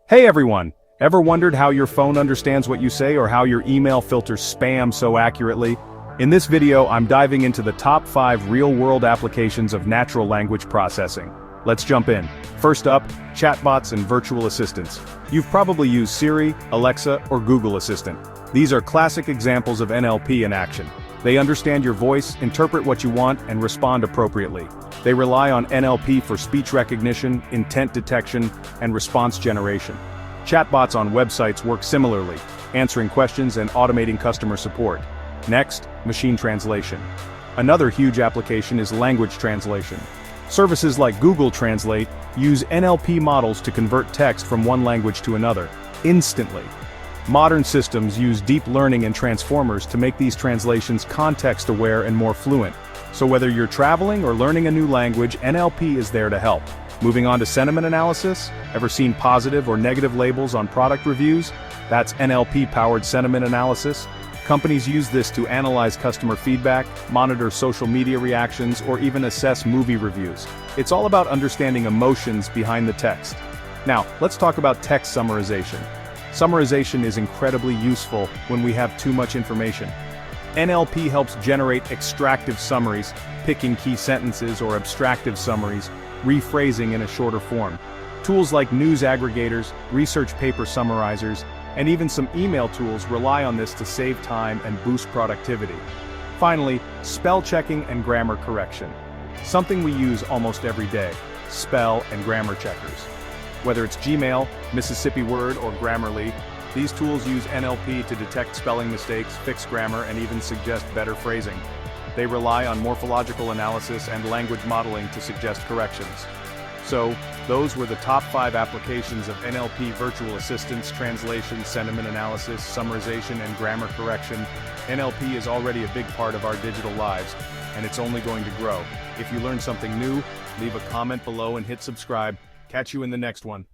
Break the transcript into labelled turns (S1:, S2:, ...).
S1: Hey everyone! Ever wondered how your phone understands what you say or how your email filters spam so accurately? In this video, I'm diving into the top 5 real-world applications of natural language processing. Let's jump in. First up, chatbots and virtual assistants. You've probably used Siri, Alexa, or Google Assistant. These are classic examples of NLP in action. They understand your voice, interpret what you want, and respond appropriately. They rely on NLP for speech recognition, intent detection, and response generation. Chatbots on websites work similarly, answering questions and automating customer support. Next, machine translation. Another huge application is language translation. Services like Google Translate use NLP models to convert text from one language to another, instantly. Modern systems use deep learning and transformers to make these translations context-aware and more fluent. So whether you're traveling or learning a new language, NLP is there to help. Moving on to sentiment analysis, ever seen positive or negative labels on product reviews? That's NLP-powered sentiment analysis. Companies use this to analyze customer feedback, monitor social media reactions, or even assess movie reviews. It's all about understanding emotions behind the text. Now, let's talk about text summarization. Summarization is incredibly useful when we have too much information. NLP helps generate extractive summaries, picking key sentences, or abstractive summaries, rephrasing in a shorter form. Tools like news aggregators, research paper summarizers, and even some email tools rely on this to save time and boost productivity. Finally, spell checking and grammar correction. Something we use almost every day, spell and grammar checkers. Whether it's Gmail, Mississippi Word, or Grammarly, these tools use NLP to detect spelling mistakes, fix grammar, and even suggest better phrasing. They rely on morphological analysis and language modeling to suggest corrections. So, those were the top 5 applications of NLP virtual assistants: translation, sentiment analysis, summarization, and grammar correction. NLP is already a big part of our digital lives, and it's only going to grow. If you learned something new, leave a comment below and hit subscribe. Catch you in the next one.